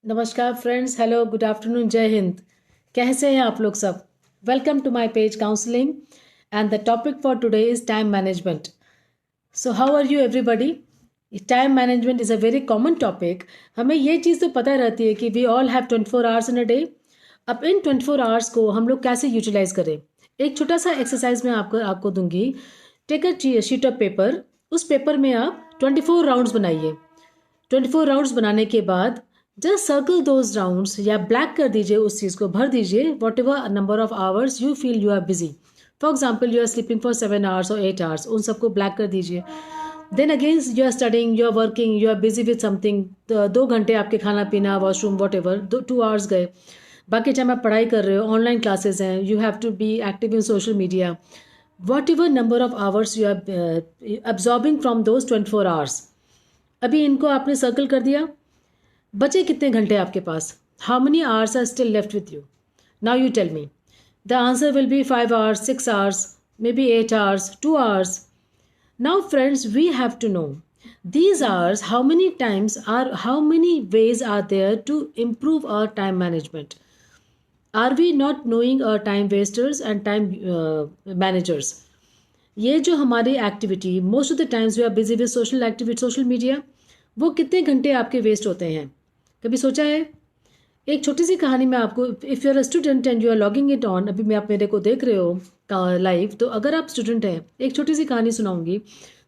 नमस्कार friends, hello, good afternoon, जय हिंद। कैसे हैं आप लोग सब? Welcome to my page counselling and the topic for today is time management. So how are you everybody? Time management is a very common topic. हमें ये चीज़ तो पता रहती है कि we all have 24 hours in a day. अब इन 24 आवर्स को हम लोग कैसे यूटिलाइज करें? एक छोटा सा एक्सरसाइज मैं आपको आपको दूंगी। Take a sheet of paper. उस पेपर में आप 24 राउंड्स बनाइए। 24 राउंड्स बनाने के बाद जस्ट सर्कल दोज राउंड्स या ब्लैक कर दीजिए, उस चीज़ को भर दीजिए whatever number of hours you feel you are busy. For example, you are sleeping for 7 hours और 8 आवर्स, उन सबको ब्लैक कर दीजिए। Then again you are studying, you are working, you are busy with something. 2 घंटे आपके खाना पीना, washroom, what ever, 2 hours गए। बाकी टाइम आप पढ़ाई कर रहे हो, ऑनलाइन क्लासेस हैं, you have to be active in social media. Whatever number of hours you are absorbing from those 24 hours, अभी इनको आपने सर्कल कर दिया। बचे कितने घंटे आपके पास? How many hours are still left with you? Now you tell me. The answer will be 5 hours, 6 hours, maybe 8 hours, 2 hours. Now, friends, we have to know these hours, how many ways are there to improve our time management? Are we not knowing our time wasters and time managers? ये जो हमारी activity, most of the times we are busy with social activity, social media, वो कितने घंटे आपके waste होते हैं? कभी सोचा है? एक छोटी सी कहानी मैं आपको, if you are a student and you are logging it on, अभी मैं आप मेरे को देख रहे हो लाइव, तो अगर आप स्टूडेंट हैं, एक छोटी सी कहानी सुनाऊंगी।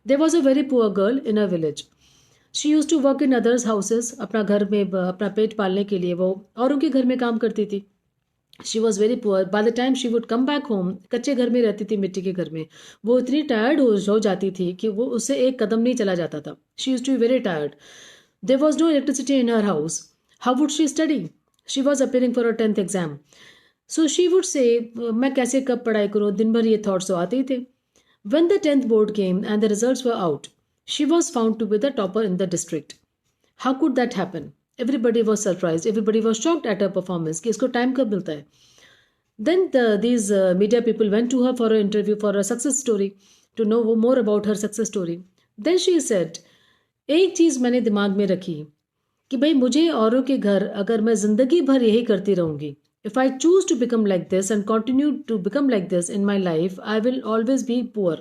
There was a very poor girl in a village. She use to work in others houses. अपना घर में अपना पेट पालने के लिए वो औरों के घर में काम करती थी। She was very poor. By the time she would come back home, कच्चे घर में रहती थी, मिट्टी के घर में, वो इतनी टायर्ड हो जाती थी कि वो उससे एक कदम नहीं चला जाता था। She use to be very tired. There was no electricity in her house. How would she study? She was appearing for a 10th exam. So she would say, मैं कैसे कब पढ़ाई करूँ, दिन भर ये थॉट्स तो आते ही थे। When the 10th board came and the results were out, she was found to be the topper in the district. How could that happen? Everybody was surprised. Everybody was shocked at her performance. कि इसको time कब मिलता है? Then these media people went to her for an interview for a success story, to know more about her success story. Then she said, एक चीज़ मैंने दिमाग में रखी कि भाई मुझे औरों के घर अगर मैं ज़िंदगी भर यही करती रहूँगी, if I choose to become like this and continue to become like this in my life, I will always be poor.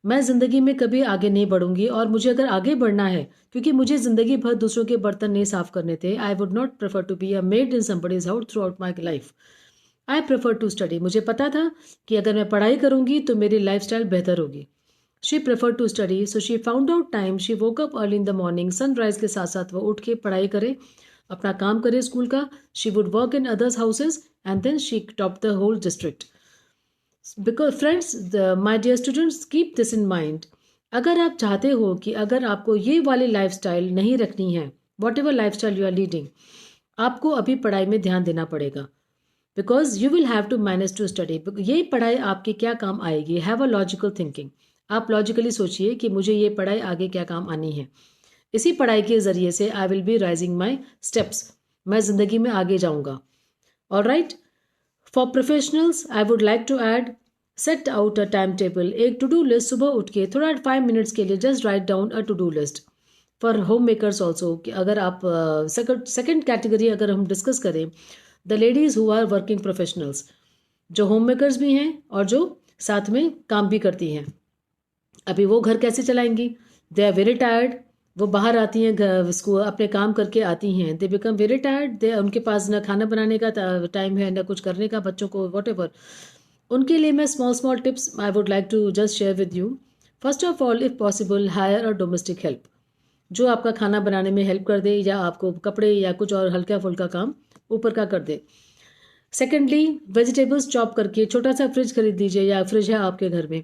मैं ज़िंदगी में कभी आगे नहीं बढ़ूंगी, और मुझे अगर आगे बढ़ना है, क्योंकि मुझे ज़िंदगी भर दूसरों के बर्तन नहीं साफ करने थे, I would not prefer to be a maid in somebody's house throughout my life. I prefer to study. मुझे पता था कि अगर मैं पढ़ाई करूंगी तो मेरी लाइफ स्टाइल बेहतर होगी। She prefer to study, so she found out time. She woke up early in the morning, sunrise के साथ साथ वो उठ के पढ़ाई करे, अपना काम करे स्कूल का। She would work in others houses and then she top the whole district. Because friends, my dear students, keep this in mind. अगर आप चाहते हो कि अगर आपको ये वाली लाइफ स्टाइल नहीं रखनी है, whatever lifestyle you are leading, आपको अभी पढ़ाई में ध्यान देना पड़ेगा। Because you will have to manage to study. ये पढ़ाई आपके क्या काम आएगी? Have a logical thinking. आप लॉजिकली सोचिए कि मुझे ये पढ़ाई आगे क्या काम आनी है। इसी पढ़ाई के जरिए से I will be rising my steps. मैं जिंदगी में आगे जाऊंगा। और right, for professionals I would like to add, set out a time table. एक टू डू लिस्ट, सुबह उठ के थोड़ा 5 मिनट्स के लिए just write down a to do list. For home makers also, कि अगर आप सेकंड कैटेगरी अगर हम डिस्कस करें, the ladies who are working professionals, जो होम मेकर्स भी हैं और जो साथ में काम भी करती हैं। अभी वो घर कैसे चलाएंगी? They are very tired. वो बाहर आती हैं, स्कूल अपने काम करके आती हैं, दे बिकम वेरी टायर्ड। दे उनके पास ना खाना बनाने का टाइम है, ना कुछ करने का, बच्चों को वॉट एवर। उनके लिए मैं small small tips I would like to just share with you. First of all, if possible, hire a domestic help, जो आपका खाना बनाने में हेल्प कर दे, या आपको कपड़े या कुछ और हल्का फुल्का काम ऊपर का कर दे। सेकेंडली, वेजिटेबल्स चॉप करके छोटा सा फ्रिज खरीद लीजिए, या फ्रिज है आपके घर में।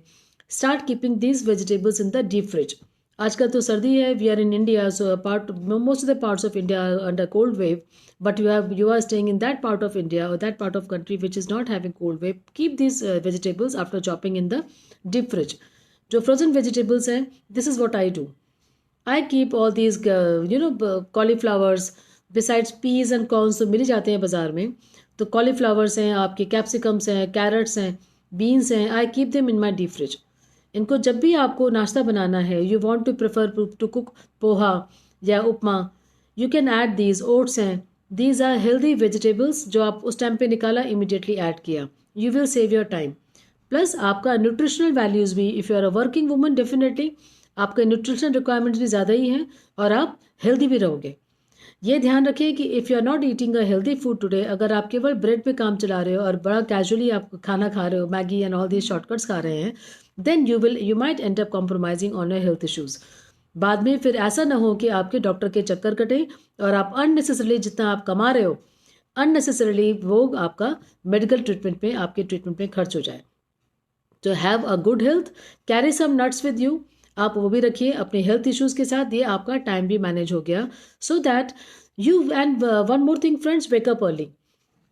Start keeping these vegetables in the deep fridge. आजकल तो सर्दी है, we are in India, so part most of the parts of India under cold wave, but you are staying in that part of India or that part of country which is not having cold wave. Keep these vegetables after chopping in the deep fridge. जो frozen vegetables हैं, this is what I do. I keep all these cauliflowers, besides peas and corns तो मिल ही जाते हैं बाजार में। तो cauliflowers हैं, आपके कैप्सिकम्स हैं, कैरेट्स हैं, बीन्स हैं, I keep them in my deep fridge. इनको जब भी आपको नाश्ता बनाना है, you want to prefer to cook poha या upma, you can add these. Oats हैं, दीज आर हेल्दी वेजिटेबल्स जो आप उस टाइम पे निकाला, इमिडिएटली ऐड किया. You will save your time. Plus आपका न्यूट्रिशनल वैल्यूज़ भी, if you are a working woman, definitely आपके न्यूट्रिशनल रिक्वायरमेंट्स भी ज़्यादा ही हैं और आप हेल्दी भी रहोगे. ये ध्यान रखिए कि if you are not eating a healthy food today, अगर आप केवल ब्रेड पे काम चला रहे हो और बड़ा कैजुअली आप खाना खा रहे हो, Maggi and all these shortcuts खा रहे हैं, then you might end up compromising on your health issues. बाद में फिर ऐसा ना हो कि आपके डॉक्टर के चक्कर कटे और आप अननेसेसरली जितना आप कमा रहे हो, अननेसेसरली वो आपका मेडिकल ट्रीटमेंट में, आपके ट्रीटमेंट में खर्च हो जाए. तो have a good health, carry some nuts with you. आप वो भी रखिए अपने हेल्थ इश्यूज़ के साथ. ये आपका टाइम भी मैनेज हो गया. So that you and one more thing friends, wake up early.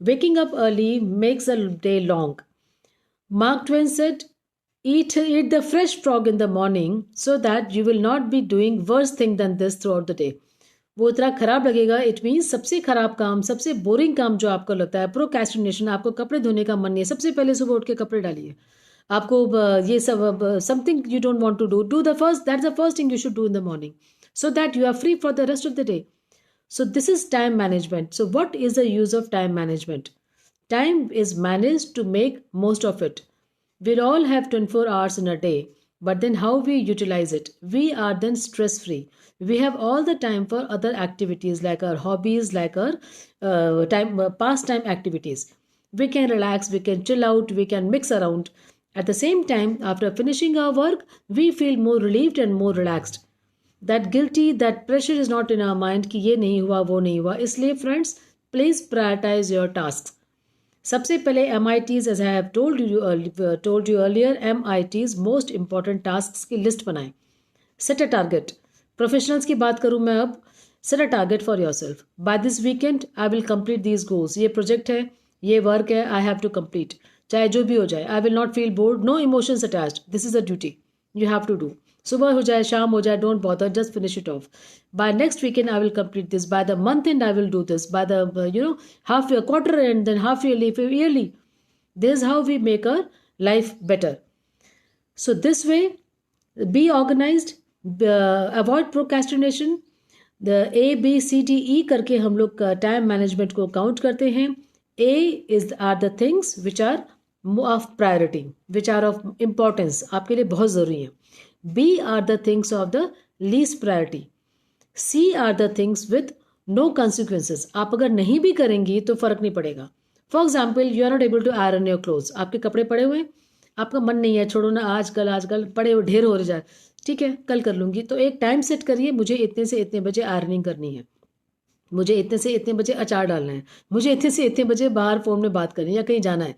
Waking up early makes a day long. Mark Twain said, eat the fresh frog in the morning so that you will not be doing worse thing than this throughout the day. वो इतना खराब लगेगा. It means सबसे खराब काम, सबसे boring काम जो आपको लगता है, प्रोक्रेस्टिनेशन, आपको कपड़े धोने का मन नहीं है, सबसे पहले सुबह उठ के कपड़े डालिए. आपको ये सब something you don't want to do the first, that's the first thing you should do in the morning so that you are free for the rest of the day. So this is time management. So what is the use of time management? Time is managed to make most of it. We all have 24 hours in a day, but then how we utilize it? We are then stress free. We have all the time for other activities like our hobbies, like our pastime activities. We can relax, we can chill out, we can mix around. At the same time, after finishing our work, we feel more relieved and more relaxed. That guilty, that pressure is not in our mind कि ये नहीं हुआ, वो नहीं हुआ. इसलिए friends, please prioritize your tasks. सबसे पहले MITs, as I have told you earlier, MITs most important tasks की लिस्ट बनाएं. Set a target. Professionals की बात करूँ मैं अब. Set a target for yourself. By this weekend, I will complete these goals. ये project है, ये work है, I have to complete. चाहे जो भी हो जाए, I will not feel bored. No emotions attached. This is a duty. You have to do. सुबह हो जाए, शाम हो जाए, don't bother, just finish it off. By next weekend, I will complete this. By the month end, I will do this. By the half year, quarter end, then half yearly. This is how we make our life better. So this way, be organized, avoid procrastination. The ABCDE करके हम लोग time management को count करते हैं. A are the things which are of priority, which are of importance, आपके लिए बहुत ज़रूरी हैं. B are the things of the least priority. C are the things with no consequences. आप अगर नहीं भी करेंगी तो फर्क नहीं पड़ेगा. For example, you are not able to iron your clothes. आपके कपड़े पड़े हुए हैं, आपका मन नहीं है, छोड़ो ना, आजकल पड़े हुए ढेर हो जाए, ठीक है कल कर लूंगी. तो एक टाइम सेट करिए, मुझे इतने से इतने बजे आयरनिंग करनी है, मुझे इतने से इतने बजे अचार डालना है, मुझे इतने से इतने बजे बाहर फ़ोन में बात करनी है या कहीं जाना है.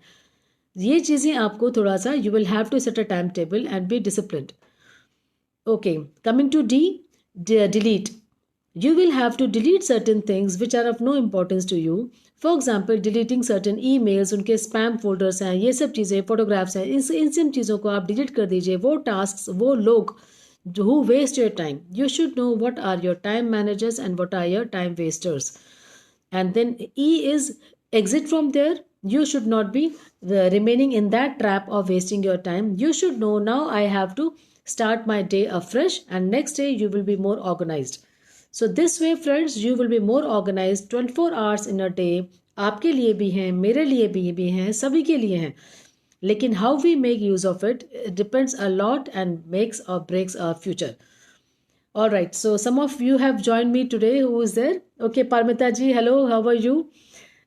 ये चीज़ें आपको थोड़ा सा, you will have to set a time table and be disciplined. Okay, coming to D, delete. You will have to delete certain things which are of no importance to you. For example, deleting certain emails, उनके spam folders हैं, ये सब चीज़ें, photographs हैं, इन सब चीज़ों को आप delete कर दीजिए. वो tasks, वो लोग who waste your time. You should know what are your time managers and what are your time wasters. And then E is exit from there. You should not be remaining in that trap of wasting your time. You should know, now I have to start my day afresh, and next day you will be more organized. So this way friends, you will be more organized. 24 hours in a day आपके लिए भी हैं, मेरे लिए भी हैं, सभी के लिए हैं. लेकिन how we make use of it depends a lot and makes or breaks our future. All right, so some of you have joined me today. Who is there? Okay, Parmita ji, hello, how are you?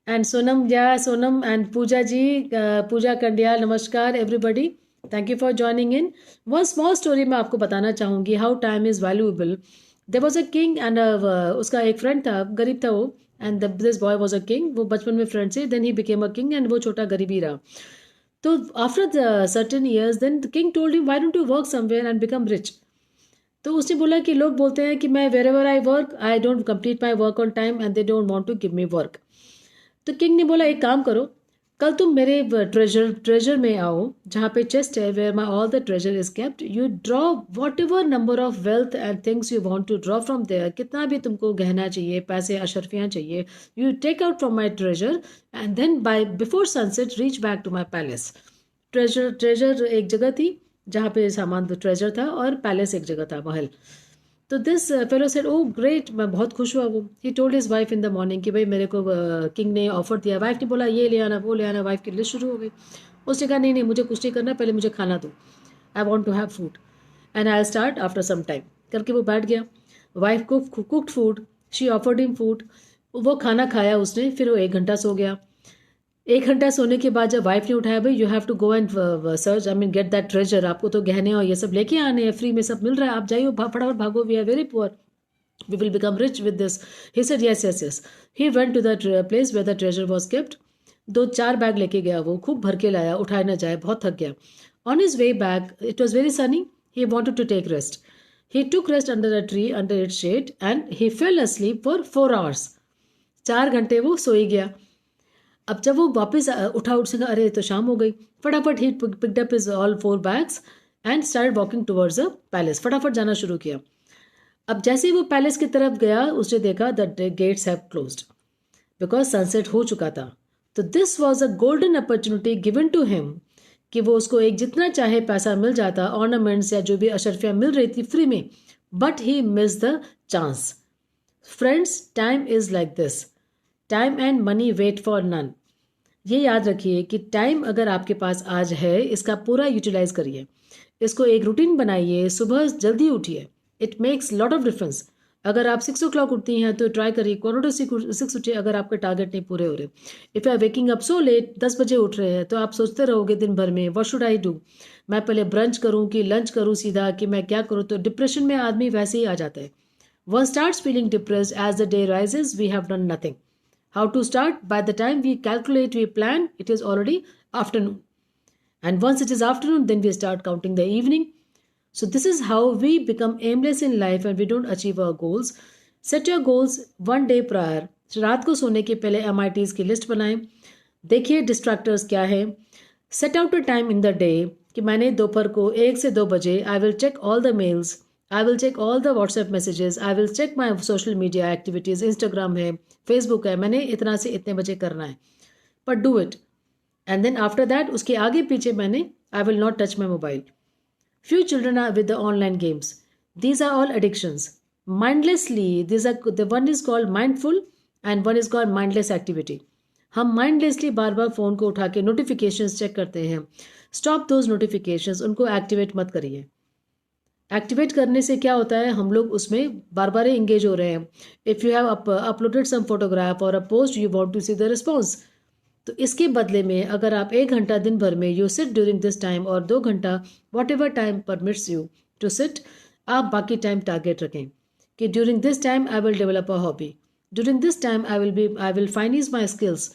And Sonam, yeah, Sonam and Pooja ji, Pooja Kandyal, namaskar everybody. Thank you for joining in. One small story मैं आपको बताना चाहूँगी, how time is valuable. There was a king and उसका एक friend था, गरीब था वो, and this boy was a king. वो बचपन में friend से, then he became a king and वो छोटा गरीब ही रहा. तो after the certain years, then the king told him, why don't you work somewhere and become rich? तो उसने बोला कि लोग बोलते हैं कि मैं wherever I work, I don't complete my work on time and they don't want to give me work. तो किंग ने बोला एक काम करो, कल तुम मेरे ट्रेजर में आओ, जहाँ पे चेस्ट है, where my all the treasure is kept. You draw whatever number of wealth and things you want to draw from there. कितना भी तुमको गहना चाहिए, पैसे अशरफियाँ चाहिए, you take out from my treasure and then by before sunset reach back to my palace. Treasure एक जगह थी जहाँ पे सामान ट्रेजर था और पैलेस एक जगह था, महल. तो this fellow said oh great, मैं बहुत खुश हुआ। वो ही told his wife in the morning कि भाई मेरे को किंग ने ऑफर दिया। वाइफ ने बोला ये ले आना वो ले आना, वाइफ की लिस्ट शुरू हो गई। उसने कहा नहीं नहीं मुझे कुछ नहीं करना, पहले मुझे खाना दो, I want to have food and I start after some time करके वो बैठ गया। वाइफ को cooked food, she offered him food, वो खाना खाया उसने, फिर वो 1 घंटा सो गया। 1 घंटा सोने के बाद जब वाइफ ने उठाया भाई you have to go and search, I mean get that treasure, आपको तो गहने और ये सब लेके आने हैं, फ्री में सब मिल रहा है, आप जाइए फटाफट भागो, we are very poor, we will become rich with this. He said yes yes yes. He went to that place where the treasure was kept. 2-4 bag लेके गया, वो खूब भर के लाया, उठाए ना जाए, बहुत थक गया। On his way back, it was very sunny. He wanted to take rest. He took rest under a tree under its shade and he fell asleep for 4 hours. 4 घंटे वो सोई गया। अब जब वो वापस उठा उठ सका, अरे तो शाम हो गई, फटाफट ही picked up his all 4 bags and started walking towards the palace. फटाफट जाना शुरू किया। अब जैसे ही वो पैलेस की तरफ गया उसने देखा the gates have closed because sunset हो चुका था। तो this was a golden opportunity given to him कि वो उसको एक जितना चाहे पैसा मिल जाता, ऑर्नामेंट्स या जो भी अशरफियाँ मिल रही थी फ्री में, but he miss the chance. Friends, time is like this, time and money wait for none. ये याद रखिए कि टाइम अगर आपके पास आज है, इसका पूरा यूटिलाइज करिए, इसको एक रूटीन बनाइए, सुबह जल्दी उठिए, it makes lot of difference. अगर आप 6 o'clock उठती हैं तो ट्राई करिए 4 to 6 उठिए अगर आपके टारगेट नहीं पूरे हो रहे। If you are waking up so late, 10 बजे उठ रहे हैं, तो आप सोचते रहोगे दिन भर में व्हाट शुड आई डू, मैं पहले ब्रंच करूँ कि लंच करूँ सीधा, कि मैं क्या करूँ, तो डिप्रेशन में आदमी वैसे ही आ जाता है। One starts feeling depressed as the day rises, we have done nothing. How to start? By the time we calculate, we plan, it is already afternoon. And once it is afternoon, then we start counting the evening. So this is how we become aimless in life and we don't achieve our goals. Set your goals one day prior. रात को सोने के पहले MITs की list बनाएं, देखिए distractors क्या है। Set out a time in the day कि मैंने दोपहर को 1 से 2 बजे I will check all the mails, I will check all the WhatsApp messages, I will check my social media activities, Instagram है, फेसबुक है, मैंने इतना से इतने बजे करना है, but do it. And then after that उसके आगे पीछे मैंने I will not touch my mobile. Few children are with the online games. These are all addictions. Mindlessly, the one is called mindful and one is called mindless activity. हम mindlessly बार बार phone को उठा के notifications check करते हैं। Stop those notifications, उनको activate मत करिए। Activate करने से क्या होता है, हम लोग उसमें बार बार इंगेज हो रहे हैं। If you have uploaded some photograph और a post, you want to see the response, तो इसके बदले में अगर आप 1 घंटा दिन भर में you sit during this time, और 2 घंटा whatever time permits you to sit, आप बाकी टाइम टारगेट रखें कि during this time I will develop a hobby, during this time I will finance my skills.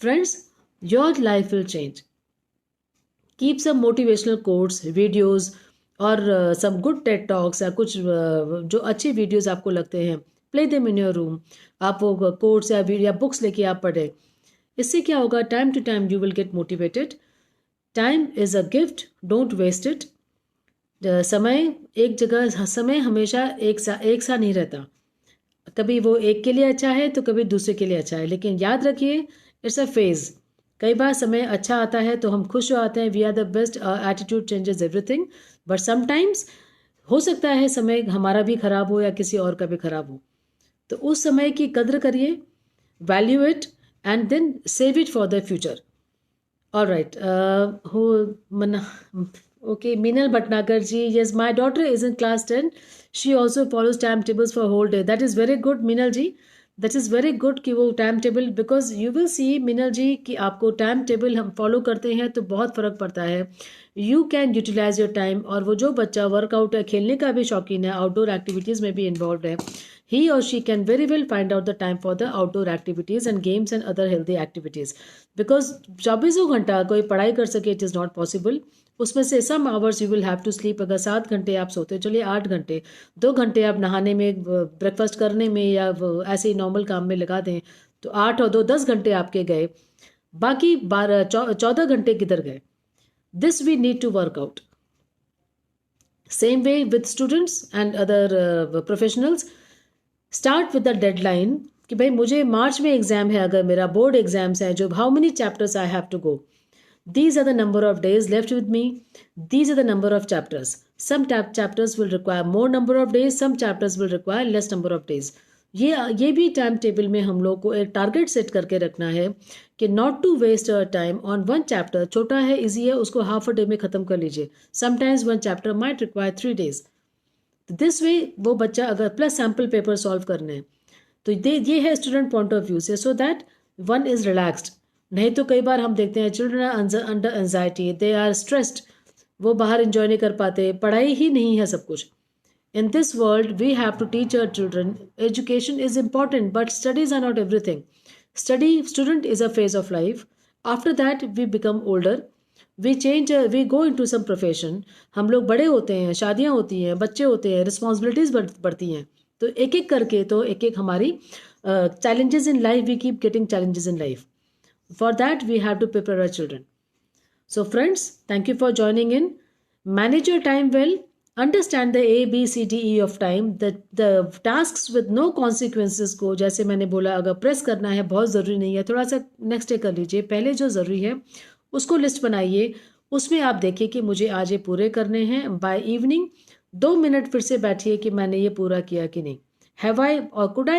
Friends, your life will change. Keep some motivational quotes, videos और some good Ted talks या कुछ जो अच्छी videos आपको लगते हैं, play them in your room. आप वो कोट्स या बुक्स लेके आप पढ़ें। इससे क्या होगा, time to time you will get motivated. Time is a gift, don't waste it. समय एक जगह, समय हमेशा एक सा नहीं रहता, कभी वो एक के लिए अच्छा है तो कभी दूसरे के लिए अच्छा है, लेकिन याद रखिए इट्स अ फेज़। कई बार समय अच्छा आता है तो हम खुश हो आते हैं, we are the best, attitude changes everything, but sometimes हो सकता है समय हमारा भी खराब हो या किसी और का भी खराब हो, तो उस समय की कद्र करिए, value it and then save it for the future. All right. Okay, Meenal Bhatnagar ji. Yes, my daughter is in class 10. She also follows timetables for whole day. That is very good, Meenal ji. That is very good कि वो time table, because you will see Meenal ji कि आपको time table हम follow करते हैं तो बहुत फ़र्क पड़ता है। You can utilize your time. और वो जो बच्चा वर्कआउट है, खेलने का भी शौकीन है, आउटडोर एक्टिविटीज़ में भी इन्वॉल्व है, he or she can very well find out the time for the outdoor activities and games and other healthy activities, because 24 घंटा कोई पढ़ाई कर सके, it is not possible। उसमें से some hours you will have to sleep। अगर 7 घंटे आप सोते हो, चलिए 8 घंटे, 2 घंटे आप नहाने में, ब्रेकफास्ट करने में या ऐसे ही नॉर्मल काम में लगा दें, तो 8 और 2 10 घंटे आपके गए, बाकी 14 घंटे किधर गए? This we need to work out. Same way with students and other professionals, start with the deadline कि भाई मुझे मार्च में एग्जाम है, अगर मेरा बोर्ड एग्जाम्स है, जो how many chapters I have to go, These are the number of days left with me. These are the number of chapters. Some chapters will require more number of days, some chapters will require less number of days. ये भी time table में हम लोग को एक target set करके रखना है कि not to waste our time on one chapter. छोटा है, इजी है, उसको हाफ अ डे में खत्म कर लीजिए. Sometimes one chapter might require 3 days. This way वो बच्चा अगर प्लस सैम्पल पेपर सॉल्व करने हैं तो ये है स्टूडेंट पॉइंट ऑफ व्यू से, so that one is relaxed. नहीं तो कई बार हम देखते हैं children are under anxiety, they are stressed, वो बाहर इंजॉय नहीं कर पाते, पढ़ाई ही नहीं है सब कुछ. In this world, we have to teach our children. Education is important, but studies are not everything. Student is a phase of life. After that, we become older. We change, we go into some profession. हम लोग बड़े होते हैं, शादियाँ होती हैं, बच्चे होते हैं, responsibilities बढ़ती हैं. तो एक एक करके तो एक एक हमारी challenges in life, we keep getting challenges in life. For that, we have to prepare our children. So friends, thank you for joining in. Manage your time well. Understand the A, B, C, D, E of time. The tasks with no consequences को, जैसे मैंने बोला, अगर press करना है बहुत ज़रूरी नहीं है, थोड़ा सा नेक्स्ट डे कर लीजिए. पहले जो ज़रूरी है उसको लिस्ट बनाइए, उसमें आप देखिए कि मुझे आज ये पूरे करने हैं. बाय इवनिंग 2 मिनट फिर से बैठिए कि मैंने ये पूरा किया कि नहीं. हैव आई और could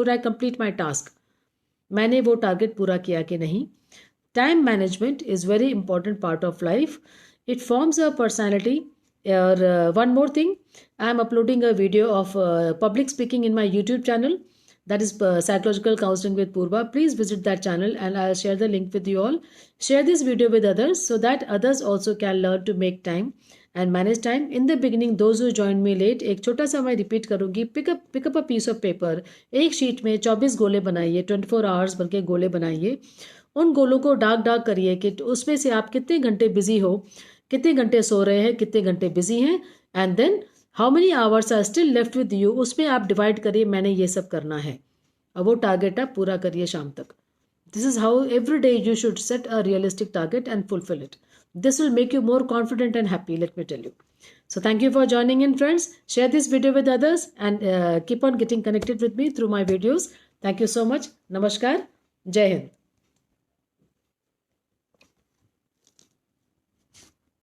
I complete my task, मैंने वो टारगेट पूरा किया कि नहीं. Time management is very important part of life. It forms a personality. Or one more thing, I am uploading a video of public speaking in my YouTube channel. That is Psychological Counseling with Purva. Please visit that channel and I'll share the link with you all. Share this video with others so that others also can learn to make time and manage time. In the beginning, those who joined me late, एक छोटा सा मैं repeat करूँगी. Pick up a piece of paper. एक sheet में 24 गोले बनाइए, 24 hours बल्कि गोले बनाइए. उन गोलों को डार्क करिए कि उसमें से आप कितने घंटे बिजी हो, कितने घंटे सो रहे हैं, कितने घंटे बिजी हैं, and then how many hours are still left with you. उसमें आप डिवाइड करिए, मैंने ये सब करना है, और वो टारगेट आप पूरा करिए शाम तक. This is how every day you should set a realistic target and fulfil it. This will make you more confident and happy, let me tell you. So thank you for joining in, friends. Share this video with others and keep on getting connected with me through my videos. Thank you so much. Namaskar. Jai Hind.